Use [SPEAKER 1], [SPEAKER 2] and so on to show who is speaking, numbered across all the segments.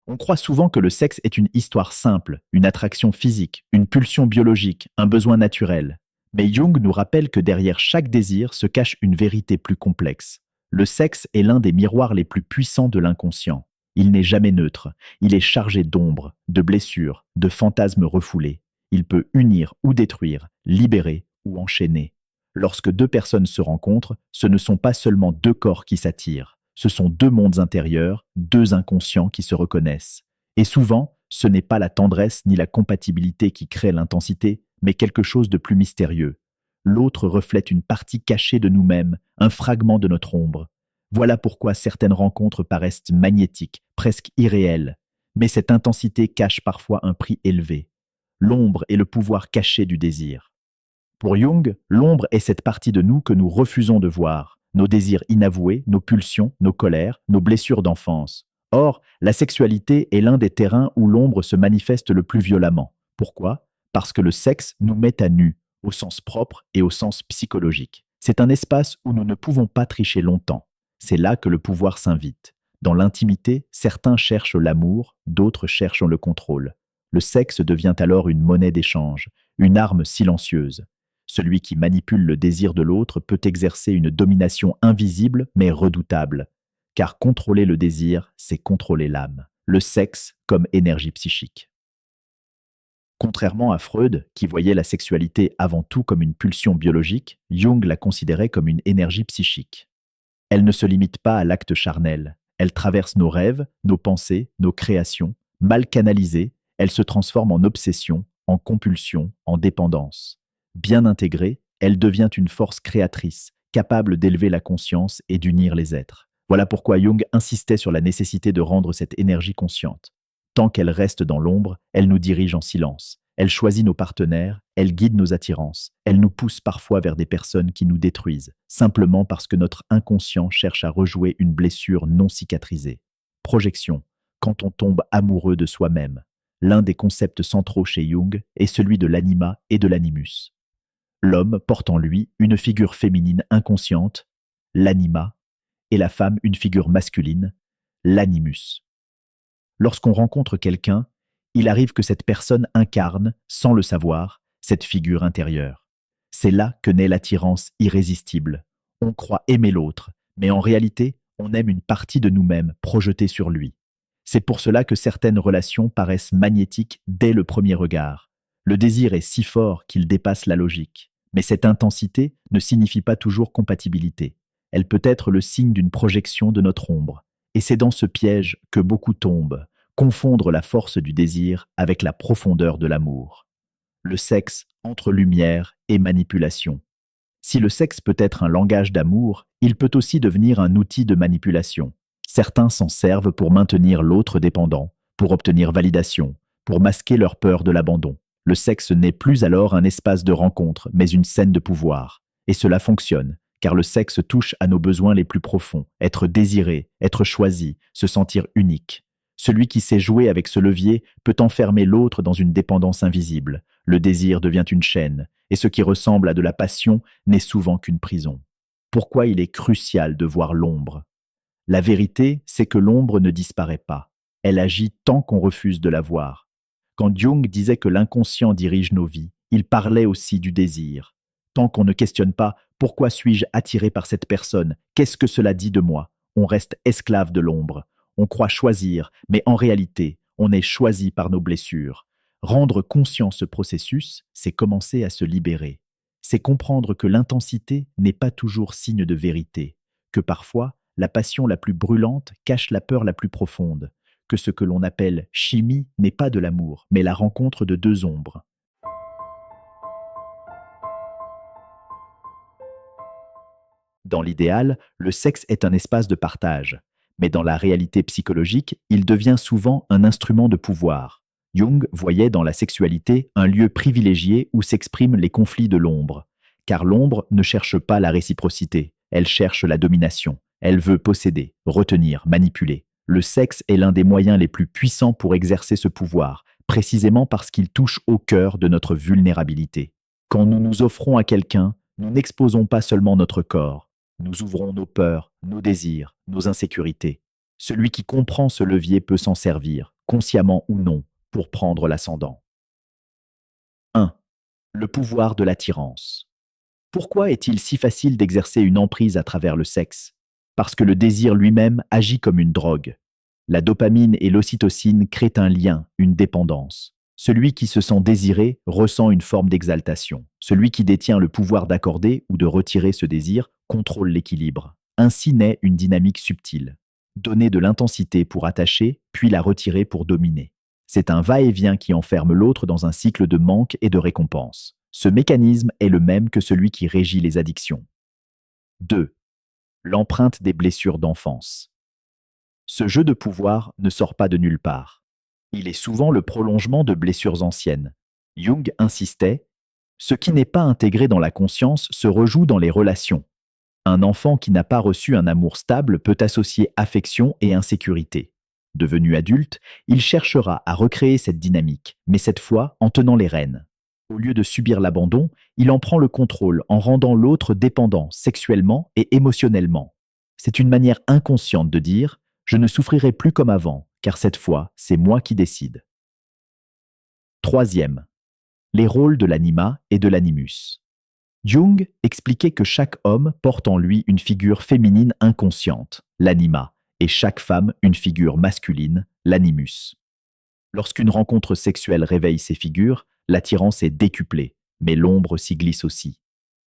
[SPEAKER 1] On croit souvent que le sexe est une histoire simple, une attraction physique, une pulsion biologique, un besoin naturel. Mais Jung nous rappelle que derrière chaque désir se cache une vérité plus complexe. Le sexe est l'un des miroirs les plus puissants de l'inconscient. Il n'est jamais neutre, il est chargé d'ombres, de blessures, de fantasmes refoulés. Il peut unir ou détruire, libérer ou enchaîner. Lorsque deux personnes se rencontrent, ce ne sont pas seulement deux corps qui s'attirent. Ce sont deux mondes intérieurs, deux inconscients qui se reconnaissent. Et souvent, ce n'est pas la tendresse ni la compatibilité qui créent l'intensité, mais quelque chose de plus mystérieux. L'autre reflète une partie cachée de nous-mêmes, un fragment de notre ombre. Voilà pourquoi certaines rencontres paraissent magnétiques, presque irréelles. Mais cette intensité cache parfois un prix élevé. L'ombre est le pouvoir caché du désir. Pour Jung, l'ombre est cette partie de nous que nous refusons de voir, nos désirs inavoués, nos pulsions, nos colères, nos blessures d'enfance. Or, la sexualité est l'un des terrains où l'ombre se manifeste le plus violemment. Pourquoi? Parce que le sexe nous met à nu, au sens propre et au sens psychologique. C'est un espace où nous ne pouvons pas tricher longtemps. C'est là que le pouvoir s'invite. Dans l'intimité, certains cherchent l'amour, d'autres cherchent le contrôle. Le sexe devient alors une monnaie d'échange, une arme silencieuse. Celui qui manipule le désir de l'autre peut exercer une domination invisible mais redoutable. Car contrôler le désir, c'est contrôler l'âme. Le sexe comme énergie psychique. Contrairement à Freud, qui voyait la sexualité avant tout comme une pulsion biologique, Jung la considérait comme une énergie psychique. Elle ne se limite pas à l'acte charnel. Elle traverse nos rêves, nos pensées, nos créations. Mal canalisée, elle se transforme en obsession, en compulsion, en dépendance. Bien intégrée, elle devient une force créatrice, capable d'élever la conscience et d'unir les êtres. Voilà pourquoi Jung insistait sur la nécessité de rendre cette énergie consciente. Tant qu'elle reste dans l'ombre, elle nous dirige en silence. Elle choisit nos partenaires, elle guide nos attirances. Elle nous pousse parfois vers des personnes qui nous détruisent, simplement parce que notre inconscient cherche à rejouer une blessure non cicatrisée. Projection, quand on tombe amoureux de soi-même. L'un des concepts centraux chez Jung est celui de l'anima et de l'animus. L'homme porte en lui une figure féminine inconsciente, l'anima, et la femme une figure masculine, l'animus. Lorsqu'on rencontre quelqu'un, il arrive que cette personne incarne, sans le savoir, cette figure intérieure. C'est là que naît l'attirance irrésistible. On croit aimer l'autre, mais en réalité, on aime une partie de nous-mêmes projetée sur lui. C'est pour cela que certaines relations paraissent magnétiques dès le premier regard. Le désir est si fort qu'il dépasse la logique. Mais cette intensité ne signifie pas toujours compatibilité. Elle peut être le signe d'une projection de notre ombre. Et c'est dans ce piège que beaucoup tombent, confondre la force du désir avec la profondeur de l'amour. Le sexe entre lumière et manipulation. Si le sexe peut être un langage d'amour, il peut aussi devenir un outil de manipulation. Certains s'en servent pour maintenir l'autre dépendant, pour obtenir validation, pour masquer leur peur de l'abandon. Le sexe n'est plus alors un espace de rencontre, mais une scène de pouvoir. Et cela fonctionne, car le sexe touche à nos besoins les plus profonds, être désiré, être choisi, se sentir unique. Celui qui sait jouer avec ce levier peut enfermer l'autre dans une dépendance invisible. Le désir devient une chaîne, et ce qui ressemble à de la passion n'est souvent qu'une prison. Pourquoi il est crucial de voir l'ombre? La vérité, c'est que l'ombre ne disparaît pas. Elle agit tant qu'on refuse de la voir. Quand Jung disait que l'inconscient dirige nos vies, il parlait aussi du désir. Tant qu'on ne questionne pas « Pourquoi suis-je attiré par cette personne? Qu'est-ce que cela dit de moi ?» on reste esclave de l'ombre. On croit choisir, mais en réalité, on est choisi par nos blessures. Rendre conscient ce processus, c'est commencer à se libérer. C'est comprendre que l'intensité n'est pas toujours signe de vérité, que parfois, la passion la plus brûlante cache la peur la plus profonde, que ce que l'on appelle chimie n'est pas de l'amour, mais la rencontre de deux ombres. Dans l'idéal, le sexe est un espace de partage, mais dans la réalité psychologique, il devient souvent un instrument de pouvoir. Jung voyait dans la sexualité un lieu privilégié où s'expriment les conflits de l'ombre, car l'ombre ne cherche pas la réciprocité, elle cherche la domination, elle veut posséder, retenir, manipuler. Le sexe est l'un des moyens les plus puissants pour exercer ce pouvoir, précisément parce qu'il touche au cœur de notre vulnérabilité. Quand nous nous offrons à quelqu'un, nous n'exposons pas seulement notre corps, nous ouvrons nos peurs, nos désirs, nos insécurités. Celui qui comprend ce levier peut s'en servir, consciemment ou non, pour prendre l'ascendant. 1. Le pouvoir de l'attirance. Pourquoi est-il si facile d'exercer une emprise à travers le sexe? Parce que le désir lui-même agit comme une drogue. La dopamine et l'ocytocine créent un lien, une dépendance. Celui qui se sent désiré ressent une forme d'exaltation. Celui qui détient le pouvoir d'accorder ou de retirer ce désir contrôle l'équilibre. Ainsi naît une dynamique subtile. Donner de l'intensité pour attacher, puis la retirer pour dominer. C'est un va-et-vient qui enferme l'autre dans un cycle de manque et de récompense. Ce mécanisme est le même que celui qui régit les addictions. 2. L'empreinte des blessures d'enfance. Ce jeu de pouvoir ne sort pas de nulle part. Il est souvent le prolongement de blessures anciennes. Jung insistait, ce qui n'est pas intégré dans la conscience se rejoue dans les relations. Un enfant qui n'a pas reçu un amour stable peut associer affection et insécurité. Devenu adulte, il cherchera à recréer cette dynamique, mais cette fois en tenant les rênes. Au lieu de subir l'abandon, il en prend le contrôle en rendant l'autre dépendant sexuellement et émotionnellement. C'est une manière inconsciente de dire « je ne souffrirai plus comme avant, car cette fois, c'est moi qui décide ». Troisième, les rôles de l'anima et de l'animus. Jung expliquait que chaque homme porte en lui une figure féminine inconsciente, l'anima, et chaque femme une figure masculine, l'animus. Lorsqu'une rencontre sexuelle réveille ces figures, l'attirance est décuplée, mais l'ombre s'y glisse aussi.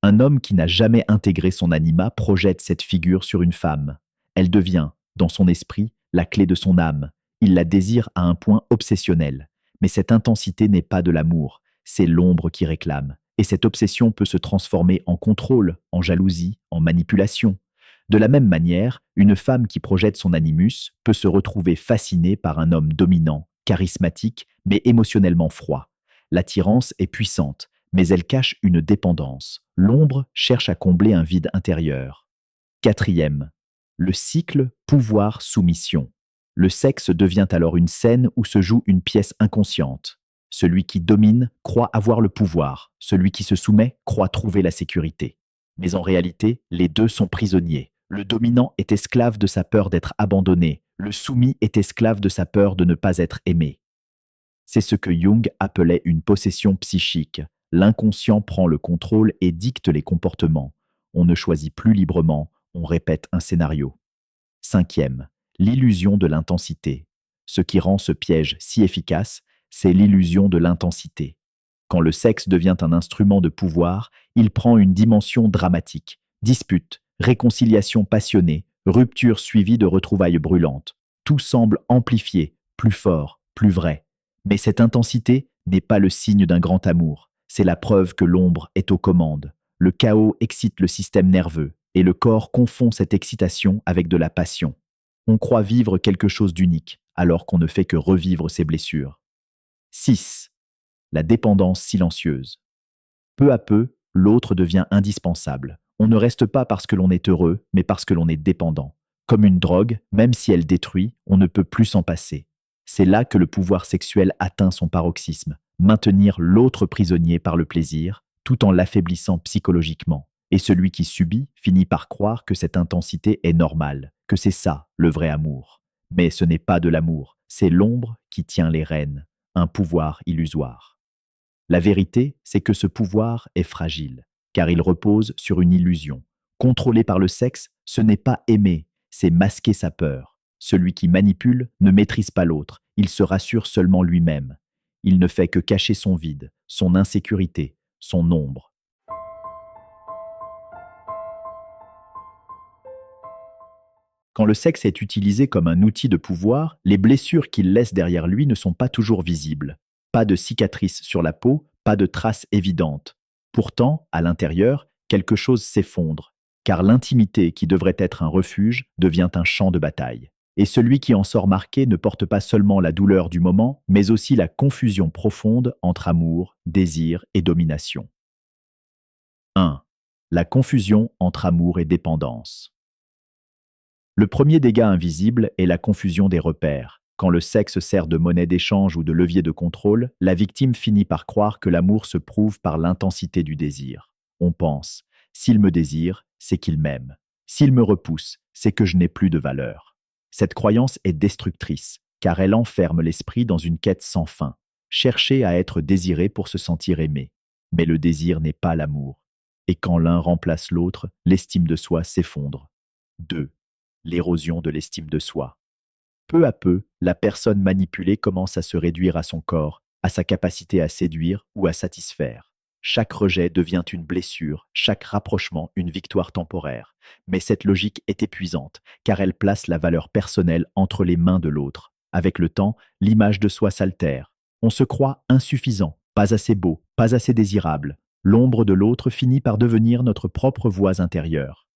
[SPEAKER 1] Un homme qui n'a jamais intégré son anima projette cette figure sur une femme. Elle devient, dans son esprit, la clé de son âme. Il la désire à un point obsessionnel. Mais cette intensité n'est pas de l'amour, c'est l'ombre qui réclame. Et cette obsession peut se transformer en contrôle, en jalousie, en manipulation. De la même manière, une femme qui projette son animus peut se retrouver fascinée par un homme dominant, charismatique, mais émotionnellement froid. L'attirance est puissante, mais elle cache une dépendance. L'ombre cherche à combler un vide intérieur. Quatrième, le cycle pouvoir-soumission. Le sexe devient alors une scène où se joue une pièce inconsciente. Celui qui domine croit avoir le pouvoir, celui qui se soumet croit trouver la sécurité. Mais en réalité, les deux sont prisonniers. Le dominant est esclave de sa peur d'être abandonné, le soumis est esclave de sa peur de ne pas être aimé. C'est ce que Jung appelait une possession psychique. L'inconscient prend le contrôle et dicte les comportements. On ne choisit plus librement, on répète un scénario. Cinquième, l'illusion de l'intensité. Ce qui rend ce piège si efficace, c'est l'illusion de l'intensité. Quand le sexe devient un instrument de pouvoir, il prend une dimension dramatique. Dispute, réconciliation passionnée, rupture suivie de retrouvailles brûlantes. Tout semble amplifié, plus fort, plus vrai. Mais cette intensité n'est pas le signe d'un grand amour. C'est la preuve que l'ombre est aux commandes. Le chaos excite le système nerveux, et le corps confond cette excitation avec de la passion. On croit vivre quelque chose d'unique, alors qu'on ne fait que revivre ses blessures. 6. La dépendance silencieuse. Peu à peu, l'autre devient indispensable. On ne reste pas parce que l'on est heureux, mais parce que l'on est dépendant. Comme une drogue, même si elle détruit, on ne peut plus s'en passer. C'est là que le pouvoir sexuel atteint son paroxysme, maintenir l'autre prisonnier par le plaisir, tout en l'affaiblissant psychologiquement. Et celui qui subit finit par croire que cette intensité est normale, que c'est ça, le vrai amour. Mais ce n'est pas de l'amour, c'est l'ombre qui tient les rênes, un pouvoir illusoire. La vérité, c'est que ce pouvoir est fragile, car il repose sur une illusion. Contrôlé par le sexe, ce n'est pas aimer, c'est masquer sa peur. Celui qui manipule ne maîtrise pas l'autre, il se rassure seulement lui-même. Il ne fait que cacher son vide, son insécurité, son ombre. Quand le sexe est utilisé comme un outil de pouvoir, les blessures qu'il laisse derrière lui ne sont pas toujours visibles. Pas de cicatrices sur la peau, pas de traces évidentes. Pourtant, à l'intérieur, quelque chose s'effondre, car l'intimité qui devrait être un refuge devient un champ de bataille. Et celui qui en sort marqué ne porte pas seulement la douleur du moment, mais aussi la confusion profonde entre amour, désir et domination. 1. La confusion entre amour et dépendance. Le premier dégât invisible est la confusion des repères. Quand le sexe sert de monnaie d'échange ou de levier de contrôle, la victime finit par croire que l'amour se prouve par l'intensité du désir. On pense, s'il me désire, c'est qu'il m'aime. S'il me repousse, c'est que je n'ai plus de valeur. Cette croyance est destructrice. car elle enferme l'esprit dans une quête sans fin. Chercher à être désiré pour se sentir aimé. Mais le désir n'est pas l'amour. Et quand l'un remplace l'autre, l'estime de soi s'effondre. 2. L'érosion de l'estime de soi. Peu à peu, la personne manipulée commence à se réduire à son corps, à sa capacité à séduire ou à satisfaire. Chaque rejet devient une blessure, chaque rapprochement une victoire temporaire. Mais cette logique est épuisante, car elle place la valeur personnelle entre les mains de l'autre. Avec le temps, l'image de soi s'altère. On se croit insuffisant, pas assez beau, pas assez désirable. L'ombre de l'autre finit par devenir notre propre voix intérieure.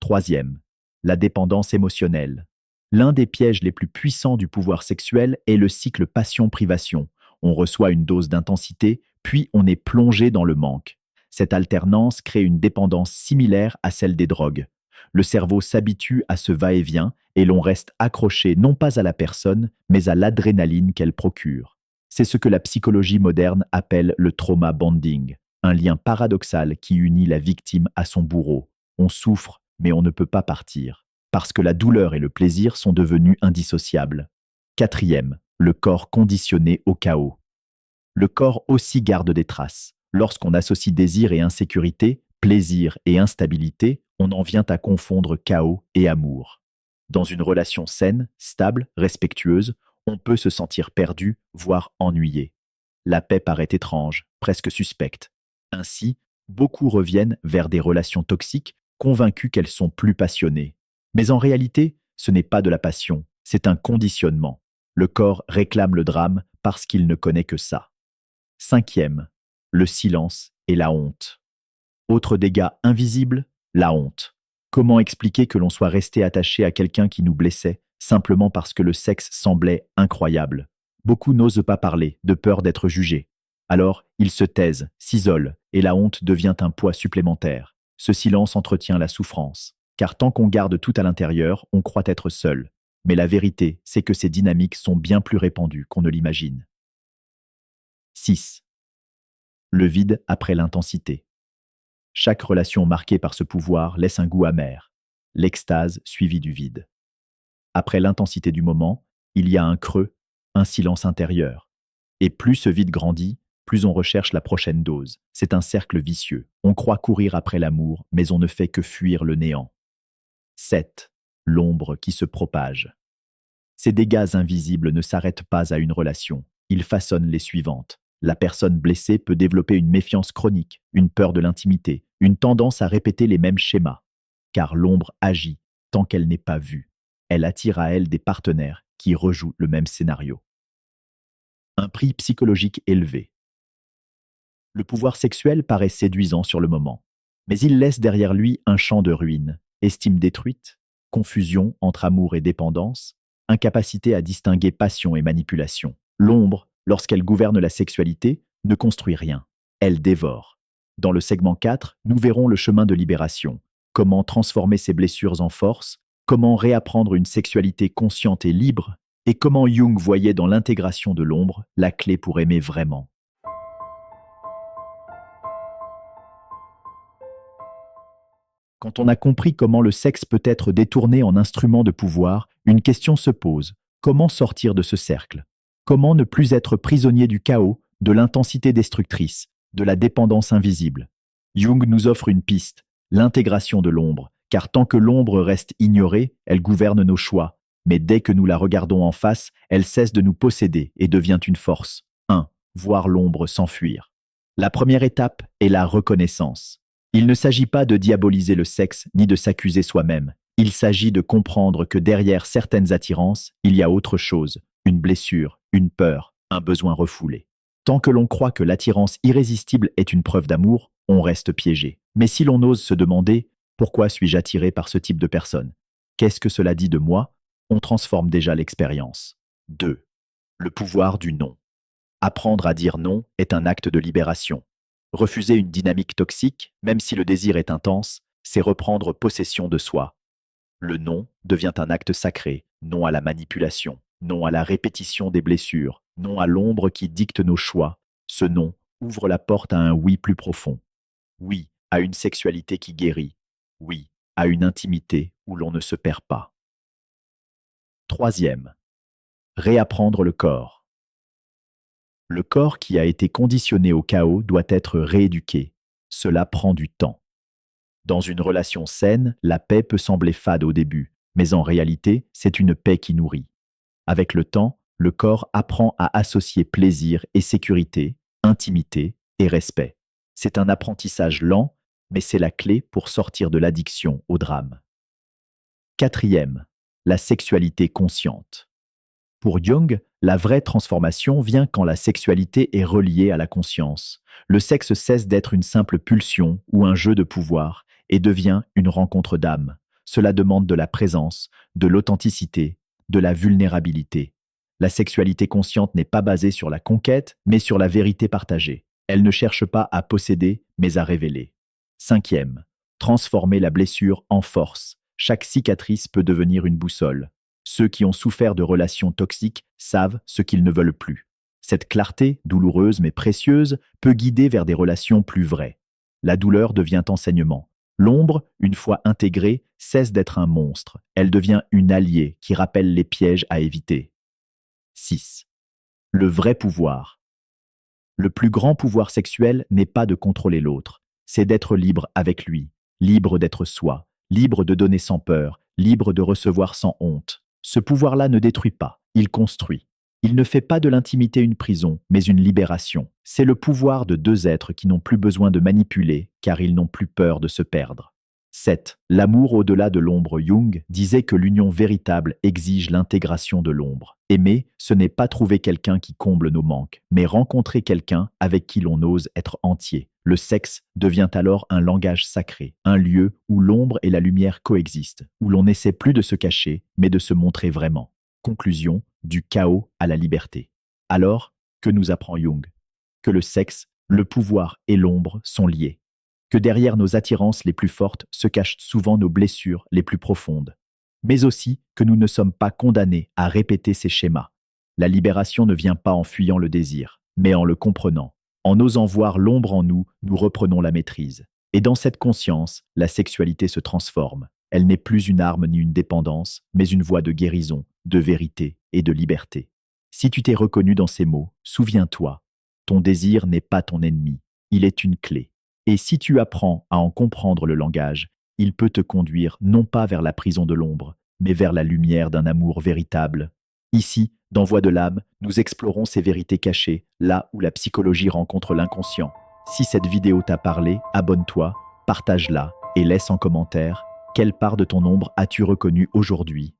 [SPEAKER 1] Troisième, la dépendance émotionnelle. L'un des pièges les plus puissants du pouvoir sexuel est le cycle passion-privation. On reçoit une dose d'intensité, puis on est plongé dans le manque. Cette alternance crée une dépendance similaire à celle des drogues. Le cerveau s'habitue à ce va-et-vient et l'on reste accroché non pas à la personne, mais à l'adrénaline qu'elle procure. C'est ce que la psychologie moderne appelle le trauma bonding, un lien paradoxal qui unit la victime à son bourreau. On souffre, mais on ne peut pas partir, parce que la douleur et le plaisir sont devenus indissociables. Quatrième, le corps conditionné au chaos. Le corps aussi garde des traces. Lorsqu'on associe désir et insécurité, plaisir et instabilité, on en vient à confondre chaos et amour. Dans une relation saine, stable, respectueuse, on peut se sentir perdu, voire ennuyé. La paix paraît étrange, presque suspecte. Ainsi, beaucoup reviennent vers des relations toxiques, convaincus qu'elles sont plus passionnées. Mais en réalité, ce n'est pas de la passion, c'est un conditionnement. Le corps réclame le drame parce qu'il ne connaît que ça. Cinquième, le silence et la honte. Autre dégât invisible, la honte. Comment expliquer que l'on soit resté attaché à quelqu'un qui nous blessait, simplement parce que le sexe semblait incroyable? Beaucoup n'osent pas parler, de peur d'être jugés. Alors, ils se taisent, s'isolent, et la honte devient un poids supplémentaire. Ce silence entretient la souffrance, car tant qu'on garde tout à l'intérieur, on croit être seul. Mais la vérité, c'est que ces dynamiques sont bien plus répandues qu'on ne l'imagine. 6. Le vide après l'intensité. Chaque relation marquée par ce pouvoir laisse un goût amer, l'extase suivie du vide. Après l'intensité du moment, il y a un creux, un silence intérieur. Et plus ce vide grandit, plus on recherche la prochaine dose. C'est un cercle vicieux. On croit courir après l'amour, mais on ne fait que fuir le néant. 7. L'ombre qui se propage. Ces dégâts invisibles ne s'arrêtent pas à une relation, ils façonnent les suivantes. La personne blessée peut développer une méfiance chronique, une peur de l'intimité, une tendance à répéter les mêmes schémas. Car l'ombre agit tant qu'elle n'est pas vue. Elle attire à elle des partenaires qui rejouent le même scénario. Un prix psychologique élevé. Le pouvoir sexuel paraît séduisant sur le moment, mais il laisse derrière lui un champ de ruines, estime détruite, confusion entre amour et dépendance, incapacité à distinguer passion et manipulation. L'ombre, lorsqu'elle gouverne la sexualité, ne construit rien. Elle dévore. Dans le segment 4, nous verrons le chemin de libération. Comment transformer ses blessures en force, comment réapprendre une sexualité consciente et libre, et comment Jung voyait dans l'intégration de l'ombre la clé pour aimer vraiment. Quand on a compris comment le sexe peut être détourné en instrument de pouvoir, une question se pose. Comment sortir de ce cercle? Comment ne plus être prisonnier du chaos, de l'intensité destructrice, de la dépendance invisible? Jung nous offre une piste, l'intégration de l'ombre, car tant que l'ombre reste ignorée, elle gouverne nos choix. Mais dès que nous la regardons en face, elle cesse de nous posséder et devient une force. 1. Voir l'ombre s'enfuir. La première étape est la reconnaissance. Il ne s'agit pas de diaboliser le sexe ni de s'accuser soi-même. Il s'agit de comprendre que derrière certaines attirances, il y a autre chose, une blessure, une peur, un besoin refoulé. Tant que l'on croit que l'attirance irrésistible est une preuve d'amour, on reste piégé. Mais si l'on ose se demander « Pourquoi suis-je attiré par ce type de personne? Qu'est-ce que cela dit de moi ?» on transforme déjà l'expérience. 2. Le pouvoir du non. Apprendre à dire non est un acte de libération. Refuser une dynamique toxique, même si le désir est intense, c'est reprendre possession de soi. Le non devient un acte sacré, non à la manipulation, non à la répétition des blessures, non à l'ombre qui dicte nos choix. Ce non ouvre la porte à un oui plus profond. Oui à une sexualité qui guérit. Oui à une intimité où l'on ne se perd pas. Troisième, Réapprendre le corps. Le corps qui a été conditionné au chaos doit être rééduqué. Cela prend du temps. Dans une relation saine, la paix peut sembler fade au début, mais en réalité, c'est une paix qui nourrit. Avec le temps, le corps apprend à associer plaisir et sécurité, intimité et respect. C'est un apprentissage lent, mais c'est la clé pour sortir de l'addiction au drame. Quatrième, la sexualité consciente. Pour Jung, la vraie transformation vient quand la sexualité est reliée à la conscience. Le sexe cesse d'être une simple pulsion ou un jeu de pouvoir et devient une rencontre d'âme. Cela demande de la présence, de l'authenticité, de la vulnérabilité. La sexualité consciente n'est pas basée sur la conquête, mais sur la vérité partagée. Elle ne cherche pas à posséder, mais à révéler. Cinquième, transformer la blessure en force. Chaque cicatrice peut devenir une boussole. Ceux qui ont souffert de relations toxiques savent ce qu'ils ne veulent plus. Cette clarté, douloureuse mais précieuse, peut guider vers des relations plus vraies. La douleur devient enseignement. L'ombre, une fois intégrée, cesse d'être un monstre. Elle devient une alliée qui rappelle les pièges à éviter. 6. Le vrai pouvoir. Le plus grand pouvoir sexuel n'est pas de contrôler l'autre, c'est d'être libre avec lui, libre d'être soi, libre de donner sans peur, libre de recevoir sans honte. Ce pouvoir-là ne détruit pas, il construit. Il ne fait pas de l'intimité une prison, mais une libération. C'est le pouvoir de deux êtres qui n'ont plus besoin de manipuler, car ils n'ont plus peur de se perdre. 7. L'amour au-delà de l'ombre. Jung disait que l'union véritable exige l'intégration de l'ombre. Aimer, ce n'est pas trouver quelqu'un qui comble nos manques, mais rencontrer quelqu'un avec qui l'on ose être entier. Le sexe devient alors un langage sacré, un lieu où l'ombre et la lumière coexistent, où l'on n'essaie plus de se cacher, mais de se montrer vraiment. Conclusion, du chaos à la liberté. Alors, que nous apprend Jung? Que le sexe, le pouvoir et l'ombre sont liés. Que derrière nos attirances les plus fortes se cachent souvent nos blessures les plus profondes. Mais aussi que nous ne sommes pas condamnés à répéter ces schémas. La libération ne vient pas en fuyant le désir, mais en le comprenant. En osant voir l'ombre en nous, nous reprenons la maîtrise. Et dans cette conscience, la sexualité se transforme. Elle n'est plus une arme ni une dépendance, mais une voie de guérison, de vérité et de liberté. Si tu t'es reconnu dans ces mots, souviens-toi, ton désir n'est pas ton ennemi, il est une clé. Et si tu apprends à en comprendre le langage, il peut te conduire non pas vers la prison de l'ombre, mais vers la lumière d'un amour véritable. Ici, dans Voix de l'âme, nous explorons ces vérités cachées, là où la psychologie rencontre l'inconscient. Si cette vidéo t'a parlé, abonne-toi, partage-la et laisse en commentaire quelle part de ton ombre as-tu reconnue aujourd'hui.